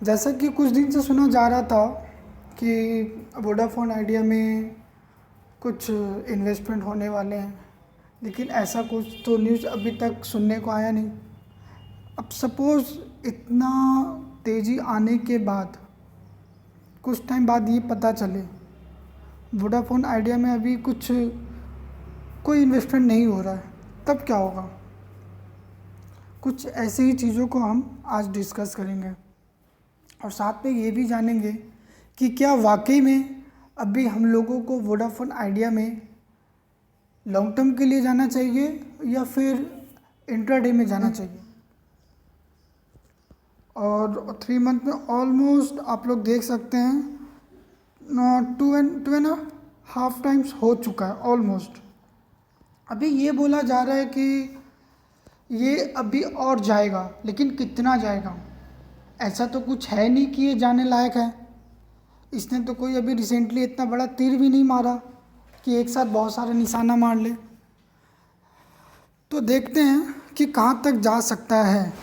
जैसा कि कुछ दिन से सुना जा रहा था कि वोडाफोन आइडिया में कुछ इन्वेस्टमेंट होने वाले हैं, लेकिन ऐसा कुछ तो न्यूज़ अभी तक सुनने को आया नहीं। अब सपोज़ इतना तेज़ी आने के बाद कुछ टाइम बाद ये पता चले वोडाफोन आइडिया में अभी कुछ कोई इन्वेस्टमेंट नहीं हो रहा है, तब क्या होगा? कुछ ऐसी ही चीज़ों को हम आज डिस्कस करेंगे और साथ में ये भी जानेंगे कि क्या वाकई में अभी हम लोगों को वोडाफोन आइडिया में लॉन्ग टर्म के लिए जाना चाहिए या फिर इंट्राडे में जाना चाहिए। और 3 मंथ में ऑलमोस्ट आप लोग देख सकते हैं 2.5 टाइम्स हो चुका है ऑलमोस्ट। अभी ये बोला जा रहा है कि ये अभी और जाएगा, लेकिन कितना जाएगा ऐसा तो कुछ है नहीं कि ये जाने लायक है। इसने तो कोई अभी रिसेंटली इतना बड़ा तीर भी नहीं मारा कि एक साथ बहुत सारे निशाना मार ले। तो देखते हैं कि कहाँ तक जा सकता है।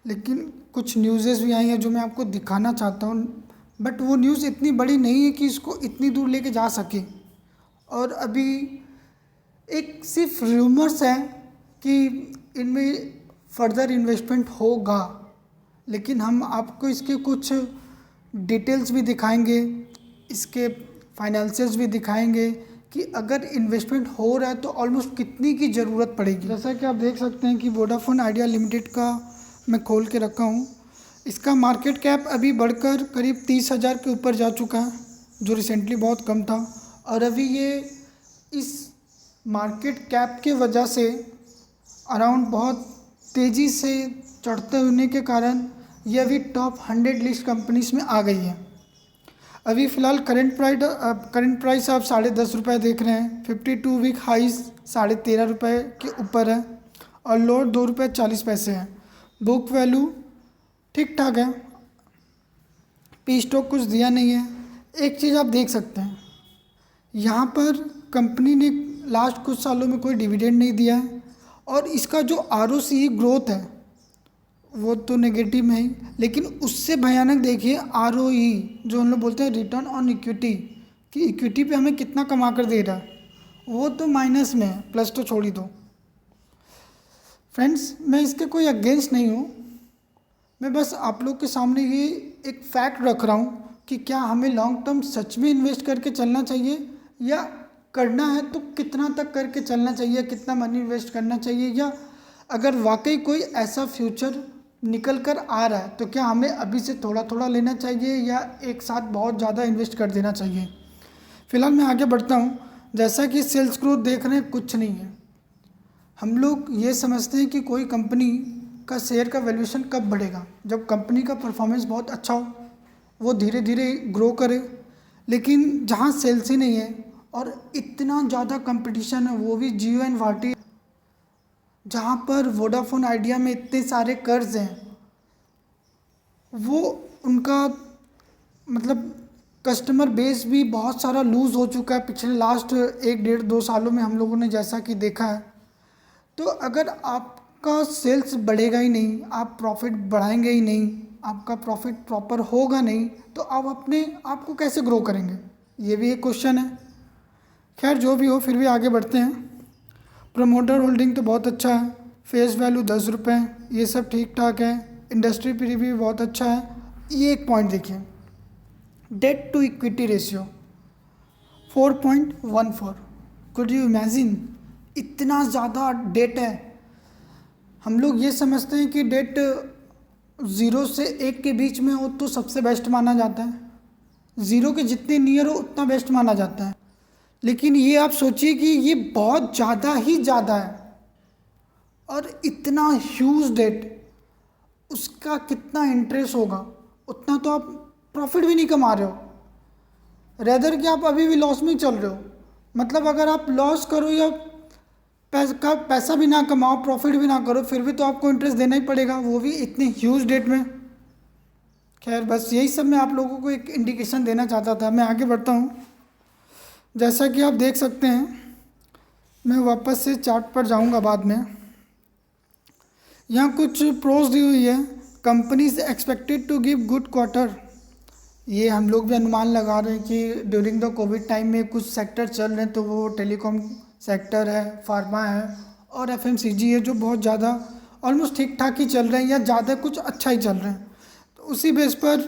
लेकिन कुछ न्यूज़ेस भी आई हैं जो मैं आपको दिखाना चाहता हूँ, बट वो न्यूज़ इतनी बड़ी नहीं है कि इसको इतनी दूर लेके जा सके। और अभी एक सिर्फ रूमर्स है कि इनमें फर्दर इन्वेस्टमेंट होगा, लेकिन हम आपको इसके कुछ डिटेल्स भी दिखाएंगे, इसके फाइनेंशियल्स भी दिखाएंगे कि अगर इन्वेस्टमेंट हो रहा है तो ऑलमोस्ट कितनी की ज़रूरत पड़ेगी। जैसा कि आप देख सकते हैं कि वोडाफोन आइडिया लिमिटेड का मैं खोल के रखा हूँ। इसका मार्केट कैप अभी बढ़कर करीब 30,000 के ऊपर जा चुका है, जो रिसेंटली बहुत कम था। और अभी ये इस मार्केट कैप के वजह से अराउंड बहुत तेज़ी से चढ़ते होने के कारण ये अभी टॉप 100 लिस्ट कंपनीज में आ गई है। अभी फ़िलहाल करंट प्राइस आप ₹10.5 देख रहे हैं। 52 वीक हाइस ₹13.5 के ऊपर है और लोअर ₹2.40 है। बुक वैल्यू ठीक ठाक है, पी स्टॉक कुछ दिया नहीं है। एक चीज़ आप देख सकते हैं, यहाँ पर कंपनी ने लास्ट कुछ सालों में कोई डिविडेंड नहीं दिया है और इसका जो ROCE ग्रोथ है वो तो नेगेटिव में ही, लेकिन उससे भयानक देखिए ROE जो हम लोग बोलते हैं रिटर्न ऑन इक्विटी, कि इक्विटी पे हमें कितना कमा कर दे रहा है, वो तो माइनस में है। प्लस तो छोड़ ही दो। फ्रेंड्स, मैं इसके कोई अगेंस्ट नहीं हूँ, मैं बस आप लोग के सामने ये एक फैक्ट रख रहा हूँ कि क्या हमें लॉन्ग टर्म सच में इन्वेस्ट करके चलना चाहिए, या करना है तो कितना तक करके चलना चाहिए, कितना मनी इन्वेस्ट करना चाहिए, या अगर वाकई कोई ऐसा फ्यूचर निकल कर आ रहा है तो क्या हमें अभी से थोड़ा थोड़ा लेना चाहिए या एक साथ बहुत ज़्यादा इन्वेस्ट कर देना चाहिए। फ़िलहाल मैं आगे बढ़ता हूँ। जैसा कि सेल्स ग्रोथ देख रहे हैं, कुछ नहीं है। हम लोग ये समझते हैं कि कोई कंपनी का शेयर का वैल्यूएशन कब बढ़ेगा, जब कंपनी का परफॉर्मेंस बहुत अच्छा हो, वो धीरे धीरे ग्रो करे। लेकिन जहाँ सेल्स ही नहीं है और इतना ज़्यादा कंपटीशन है, वो भी जियो एंड वाटी, जहाँ पर वोडाफोन आइडिया में इतने सारे कर्ज हैं, वो उनका मतलब कस्टमर बेस भी बहुत सारा लूज़ हो चुका है पिछले लास्ट 1 डेढ़ 2 सालों में हम लोगों ने जैसा कि देखा है। तो अगर आपका सेल्स बढ़ेगा ही नहीं, आप प्रॉफिट बढ़ाएंगे ही नहीं, आपका प्रॉफिट प्रॉपर होगा नहीं, तो आप अपने आप को कैसे ग्रो करेंगे, ये भी एक क्वेश्चन है। खैर जो भी हो, फिर भी आगे बढ़ते हैं। प्रमोटर होल्डिंग तो बहुत अच्छा है, फेस वैल्यू ₹10, ये सब ठीक ठाक है। इंडस्ट्री प्रीव्यू भी बहुत अच्छा है। ये एक पॉइंट देखिए, debt to equity ratio 4.14। Could you imagine, इतना ज़्यादा डेट है। हम लोग ये समझते हैं कि डेट 0 से 1 के बीच में हो तो सबसे बेस्ट माना जाता है, 0 के जितने नियर हो उतना बेस्ट माना जाता है। लेकिन ये आप सोचिए कि ये बहुत ज़्यादा ही ज़्यादा है, और इतना ह्यूज डेट, उसका कितना इंटरेस्ट होगा, उतना तो आप प्रॉफिट भी नहीं कमा रहे हो, रेदर कि आप अभी भी लॉस में चल रहे हो। मतलब अगर आप लॉस करो या पैसा भी ना कमाओ, प्रॉफिट भी ना करो, फिर भी तो आपको इंटरेस्ट देना ही पड़ेगा, वो भी इतने ह्यूज डेट में। खैर बस यही सब मैं आप लोगों को एक इंडिकेशन देना चाहता था। मैं आगे बढ़ता हूँ। जैसा कि आप देख सकते हैं, मैं वापस से चार्ट पर जाऊँगा बाद में। यहाँ कुछ प्रोस दी हुई है companies expected to give good quarter. ये हम लोग भी अनुमान लगा रहे हैं कि ड्यूरिंग द कोविड टाइम में कुछ सेक्टर चल रहे हैं, तो वो टेलीकॉम सेक्टर है, फार्मा है और एफएमसीजी है, जो बहुत ज़्यादा ऑलमोस्ट ठीक ठाक ही चल रहे हैं या ज़्यादा कुछ अच्छा ही चल रहे हैं। तो उसी बेस पर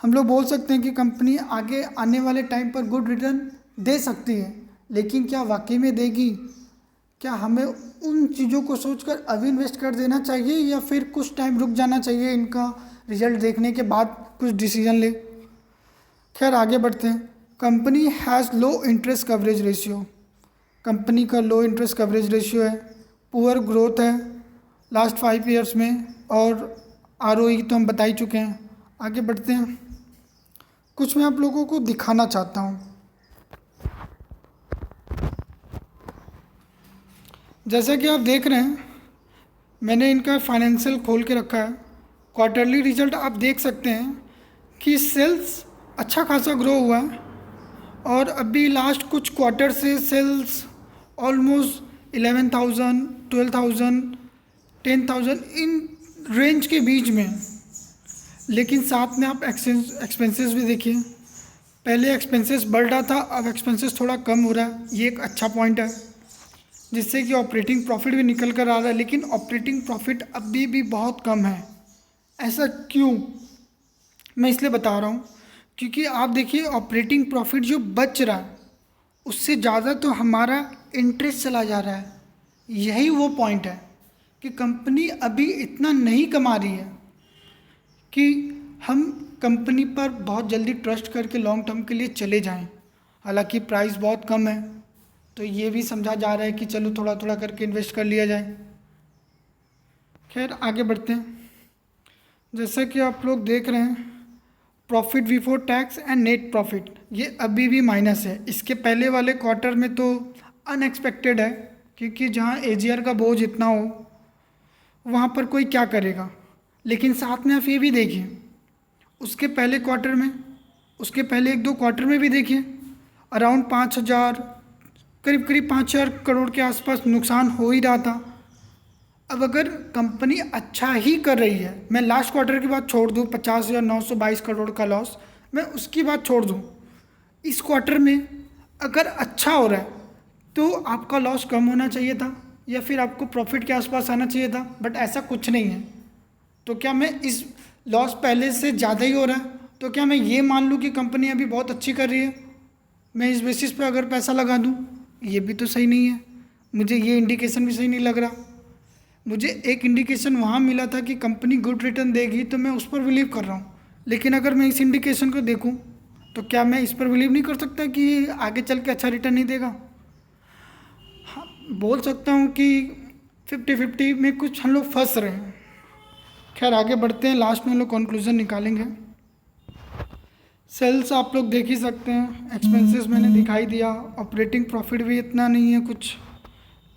हम लोग बोल सकते हैं कि कंपनी आगे आने वाले टाइम पर गुड रिटर्न दे सकती है। लेकिन क्या वाकई में देगी? क्या हमें उन चीज़ों को सोचकर अभी इन्वेस्ट कर देना चाहिए या फिर कुछ टाइम रुक जाना चाहिए, इनका रिजल्ट देखने के बाद कुछ डिसीजन ले? खैर आगे बढ़ते हैं। Company has low interest coverage ratio. Company का लो इंटरेस्ट कवरेज रेशियो है, पुअर ग्रोथ है लास्ट 5 ईयर्स में, और आरओई तो हम बता ही चुके हैं। आगे बढ़ते हैं। कुछ मैं आप लोगों को दिखाना चाहता हूँ। जैसा कि आप देख रहे हैं, मैंने इनका फाइनेंशियल खोल के रखा है। क्वार्टरली रिजल्ट आप देख सकते हैं कि सेल्स अच्छा खासा ग्रो हुआ है, और अभी लास्ट कुछ क्वार्टर से सेल्स ऑलमोस्ट 11,000, 12,000, 10,000 इन रेंज के बीच में। लेकिन साथ में आप एक्सपेंसेस भी देखिए। पहले एक्सपेंसेस बढ़ रहा था, अब एक्सपेंसेस थोड़ा कम हो रहा है। ये एक अच्छा पॉइंट है, जिससे कि ऑपरेटिंग प्रॉफिट भी निकल कर आ रहा है। लेकिन ऑपरेटिंग प्रॉफिट अभी भी बहुत कम है। ऐसा क्यों? मैं इसलिए बता रहा हूँ क्योंकि आप देखिए, ऑपरेटिंग प्रॉफिट जो बच रहा है उससे ज़्यादा तो हमारा इंटरेस्ट चला जा रहा है। यही वो पॉइंट है कि कंपनी अभी इतना नहीं कमा रही है कि हम कंपनी पर बहुत जल्दी ट्रस्ट करके लॉन्ग टर्म के लिए चले जाएं। हालांकि प्राइस बहुत कम है, तो ये भी समझा जा रहा है कि चलो थोड़ा थोड़ा करके इन्वेस्ट कर लिया जाए। खैर आगे बढ़ते हैं। जैसा कि आप लोग देख रहे हैं, profit before tax and net profit ये अभी भी माइनस है। इसके पहले वाले क्वार्टर में तो अनएक्सपेक्टेड है, क्योंकि जहाँ एजीआर का बोझ इतना हो वहाँ पर कोई क्या करेगा। लेकिन साथ में आप ये भी देखिए, उसके पहले क्वार्टर में, उसके पहले 1-2 क्वार्टर में भी देखिए, अराउंड 5,000, करीब करीब 5,000 करोड़ के आसपास नुकसान हो ही रहा था। अब अगर कंपनी अच्छा ही कर रही है, मैं लास्ट क्वार्टर की बात छोड़ दूँ, 50,922 करोड़ का लॉस, मैं उसकी बात छोड़ दूँ, इस क्वार्टर में अगर अच्छा हो रहा है तो आपका लॉस कम होना चाहिए था या फिर आपको प्रॉफिट के आसपास आना चाहिए था। बट ऐसा कुछ नहीं है। तो क्या मैं इस लॉस पहले से ज़्यादा ही हो रहा है तो क्या मैं ये मान लूँ कि कंपनी अभी बहुत अच्छी कर रही है, मैं इस बेसिस पे अगर पैसा लगा दूँ? ये भी तो सही नहीं है। मुझे ये इंडिकेशन भी सही नहीं लग रहा। मुझे एक इंडिकेशन वहाँ मिला था कि कंपनी गुड रिटर्न देगी, तो मैं उस पर बिलीव कर रहा हूँ। लेकिन अगर मैं इस इंडिकेशन को देखूँ तो क्या मैं इस पर बिलीव नहीं कर सकता कि आगे चल के अच्छा रिटर्न नहीं देगा? हाँ, बोल सकता हूँ कि 50-50 में कुछ हम लोग फंस रहे हैं। खैर आगे बढ़ते हैं। लास्ट में हम लोग कंक्लूजन निकालेंगे। सेल्स आप लोग देख ही सकते हैं, एक्सपेंसेस मैंने दिखाई दिया, ऑपरेटिंग प्रॉफिट भी इतना नहीं है कुछ।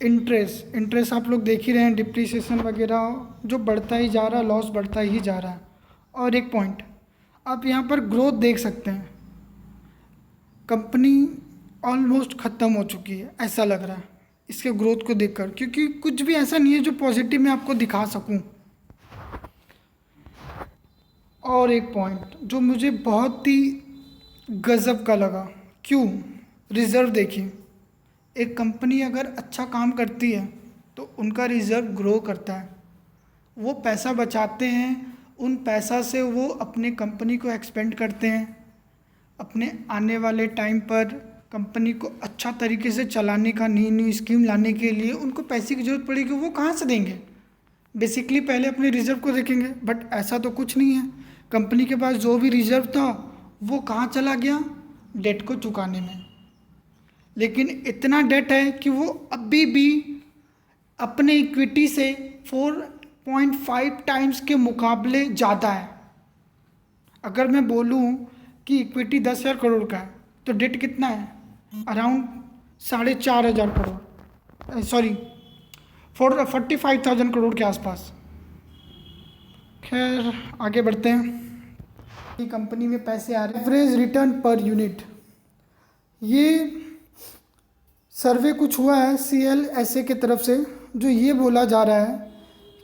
इंटरेस्ट आप लोग देख ही रहे हैं, डिप्रिसिएशन वगैरह जो बढ़ता ही जा रहा है, लॉस बढ़ता ही जा रहा है। और एक पॉइंट आप यहाँ पर ग्रोथ देख सकते हैं, कंपनी ऑलमोस्ट ख़त्म हो चुकी है ऐसा लग रहा है इसके ग्रोथ को देखकर, क्योंकि कुछ भी ऐसा नहीं है जो पॉजिटिव मैं आपको दिखा सकूं। और एक पॉइंट जो मुझे बहुत ही गज़ब का लगा, क्यों? रिज़र्व देखिए, एक कंपनी अगर अच्छा काम करती है तो उनका रिज़र्व ग्रो करता है, वो पैसा बचाते हैं, उन पैसा से वो अपने कंपनी को एक्सपेंड करते हैं। अपने आने वाले टाइम पर कंपनी को अच्छा तरीके से चलाने का, नई नई स्कीम लाने के लिए उनको पैसे की ज़रूरत पड़ेगी, वो कहाँ से देंगे? बेसिकली पहले अपने रिज़र्व को देखेंगे। बट ऐसा तो कुछ नहीं है। कंपनी के पास जो भी रिज़र्व था वो कहाँ चला गया? डेट को चुकाने में। लेकिन इतना डेट है कि वो अभी भी अपने इक्विटी से 4.5 टाइम्स के मुकाबले ज़्यादा है। अगर मैं बोलूँ कि इक्विटी 10,000 करोड़ का है तो डेट कितना है? अराउंड 4,500 करोड़, सॉरी 45,000 करोड़ के आसपास। खैर आगे बढ़ते हैं कि कंपनी में पैसे आ रहे हैं। एवरेज रिटर्न पर यूनिट, ये सर्वे कुछ हुआ है CLSA की तरफ से, जो ये बोला जा रहा है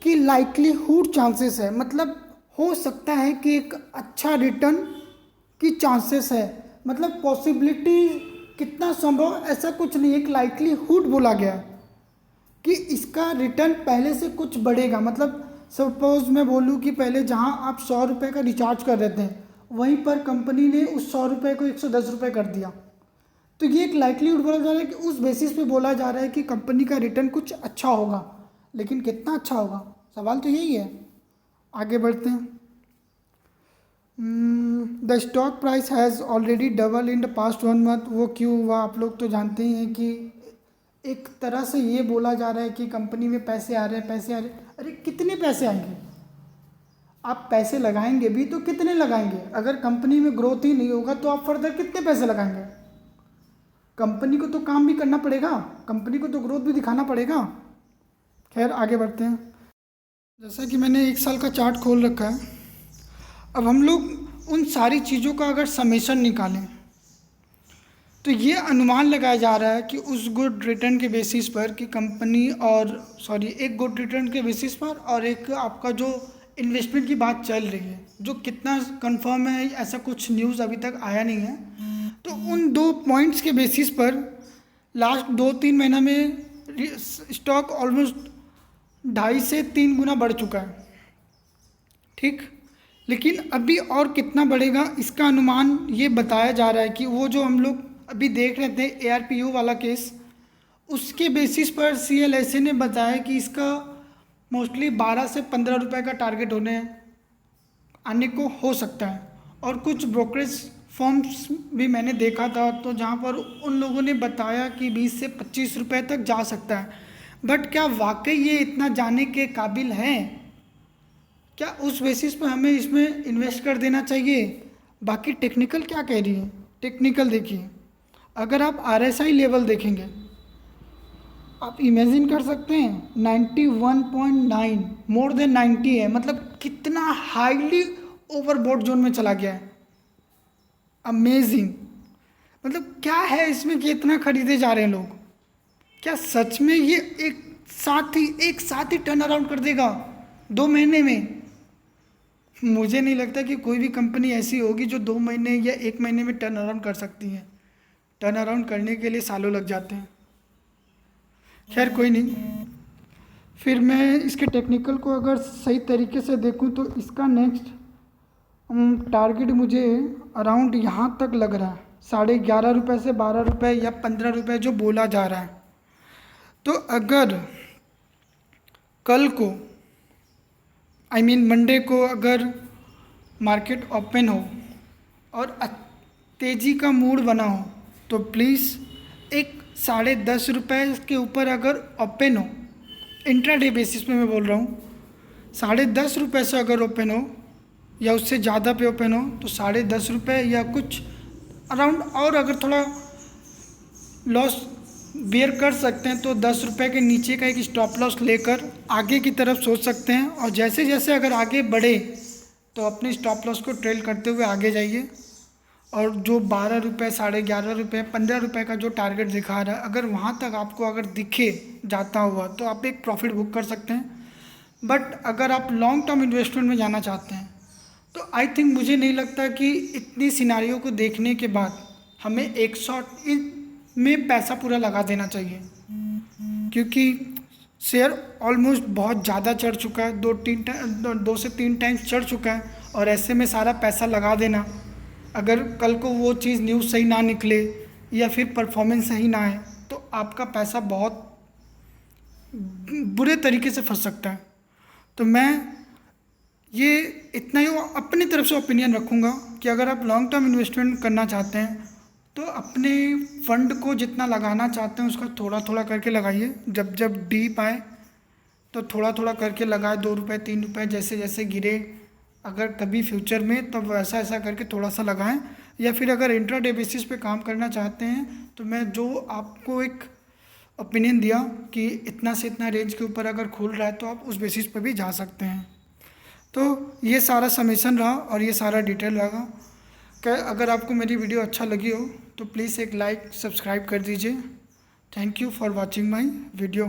कि लाइकलीहुड चांसेस है, मतलब हो सकता है कि एक अच्छा रिटर्न की चांसेस है, मतलब पॉसिबिलिटी कितना संभव ऐसा कुछ नहीं, एक लाइकलीहुड बोला गया है कि इसका रिटर्न पहले से कुछ बढ़ेगा। मतलब सपोज मैं बोलूँ कि पहले जहाँ आप 100 रुपये का रिचार्ज कर रहे थे वहीं पर कंपनी ने उस 100 रुपये को 110 रुपये कर दिया, तो ये एक लाइकलीहुड बोला जा रहा है कि उस बेसिस पे बोला जा रहा है कि कंपनी का रिटर्न कुछ अच्छा होगा, लेकिन कितना अच्छा होगा, सवाल तो यही है। आगे बढ़ते हैं। The stock price has already double in the past 1 month. वो क्यों हुआ आप लोग तो जानते ही हैं कि एक तरह से ये बोला जा रहा है कि कंपनी में पैसे आ रहे हैं, पैसे आ रहे हैं। अरे कितने पैसे आएंगे? आप पैसे लगाएंगे भी तो कितने लगाएंगे? अगर कंपनी में ग्रोथ ही नहीं होगा तो आप फर्दर कितने पैसे लगाएंगे? कंपनी को तो काम भी करना पड़ेगा, कंपनी को तो ग्रोथ भी दिखाना पड़ेगा। खैर आगे बढ़ते हैं। जैसा कि मैंने 1 साल का चार्ट खोल रखा है, अब हम लोग उन सारी चीज़ों का अगर समेशन निकालें तो ये अनुमान लगाया जा रहा है कि उस गुड रिटर्न के बेसिस पर कि कंपनी एक गुड रिटर्न के बेसिस पर और एक आपका जो इन्वेस्टमेंट की बात चल रही है, जो कितना कंफर्म है ऐसा कुछ न्यूज़ अभी तक आया नहीं है, तो उन 2 पॉइंट्स के बेसिस पर लास्ट 2-3 महीना में स्टॉक ऑलमोस्ट 2.5 से 3 गुना बढ़ चुका है। ठीक, लेकिन अभी और कितना बढ़ेगा इसका अनुमान ये बताया जा रहा है कि वो जो हम लोग अभी देख रहे थे ARPU वाला केस, उसके बेसिस पर CLSA ने बताया कि इसका मोस्टली 12 से 15 रुपए का टारगेट आने को हो सकता है। और कुछ ब्रोकरेज फर्म्स भी मैंने देखा था तो जहाँ पर उन लोगों ने बताया कि 20 से 25 रुपए तक जा सकता है। बट क्या वाकई ये इतना जाने के काबिल है? क्या उस बेसिस पर हमें इसमें इन्वेस्ट कर देना चाहिए? बाकी टेक्निकल क्या कह रही है? टेक्निकल देखिए, अगर आप RSI लेवल देखेंगे, आप इमेजिन कर सकते हैं 91.9 मोर देन 90 है, मतलब कितना हाईली ओवरबॉट जोन में चला गया है। अमेजिंग, मतलब क्या है इसमें कि इतना खरीदे जा रहे हैं लोग? क्या सच में ये एक साथ ही टर्न अराउंड कर देगा 2 महीने में? मुझे नहीं लगता कि कोई भी कंपनी ऐसी होगी जो 2 महीने या 1 महीने में टर्न अराउंड कर सकती है। टर्न अराउंड करने के लिए सालों लग जाते हैं। खैर कोई नहीं, फिर मैं इसके टेक्निकल को अगर सही तरीके से देखूं तो इसका नेक्स्ट टारगेट मुझे अराउंड यहाँ तक लग रहा है, 11.5 रुपये से 12 रुपये या 15 रुपये जो बोला जा रहा है। तो अगर कल को मंडे को अगर मार्केट ओपन हो और तेज़ी का मूड बना हो तो प्लीज़ एक 10.5 रुपये के ऊपर अगर ओपन हो, इंट्राडे बेसिस पे मैं बोल रहा हूँ, 10.5 रुपये से अगर ओपन हो या उससे ज़्यादा पे ओपन हो तो 10.5 रुपये या कुछ अराउंड, और अगर थोड़ा लॉस बेयर कर सकते हैं तो 10 रुपये के नीचे का एक स्टॉप लॉस लेकर आगे की तरफ सोच सकते हैं। और जैसे जैसे अगर आगे बढ़े तो अपने स्टॉप लॉस को ट्रेल करते हुए आगे जाइए। और जो 12 रुपये, 11.5 रुपये, 15 रुपये का जो टारगेट दिखा रहा है, अगर वहाँ तक आपको अगर दिखे जाता हुआ तो आप एक प्रॉफिट बुक कर सकते हैं। बट अगर आप लॉन्ग टर्म इन्वेस्टमेंट में जाना चाहते हैं तो आई थिंक मुझे नहीं लगता कि इतनी सिनारियों को देखने के बाद हमें एक शॉट में पैसा पूरा लगा देना चाहिए, क्योंकि शेयर ऑलमोस्ट बहुत ज़्यादा चढ़ चुका है, 2 से 3 टाइम्स चढ़ चुका है। और ऐसे में सारा पैसा लगा देना, अगर कल को वो चीज़ न्यूज़ सही ना निकले या फिर परफॉर्मेंस सही ना आए तो आपका पैसा बहुत बुरे तरीके से फंस सकता है। तो मैं ये इतना ही अपनी तरफ से ओपिनियन रखूँगा कि अगर आप लॉन्ग टर्म इन्वेस्टमेंट करना चाहते हैं तो अपने फंड को जितना लगाना चाहते हैं उसका थोड़ा थोड़ा करके लगाइए। जब जब डीप आए तो थोड़ा थोड़ा करके लगाए, 2 रुपये 3 रुपये जैसे जैसे गिरे, अगर कभी फ्यूचर में तो वैसा ऐसा करके थोड़ा सा लगाएं। या फिर अगर इंट्राडे बेसिस पे काम करना चाहते हैं तो मैं जो आपको एक ओपिनियन दिया कि इतना से इतना रेंज के ऊपर अगर खुल रहा है तो आप उस बेसिस पे भी जा सकते हैं। तो ये सारा समेशन रहा और ये सारा डिटेल रहा। अगर आपको मेरी वीडियो अच्छा लगी हो तो प्लीज़ एक लाइक सब्सक्राइब कर दीजिए। Thank you for watching my video.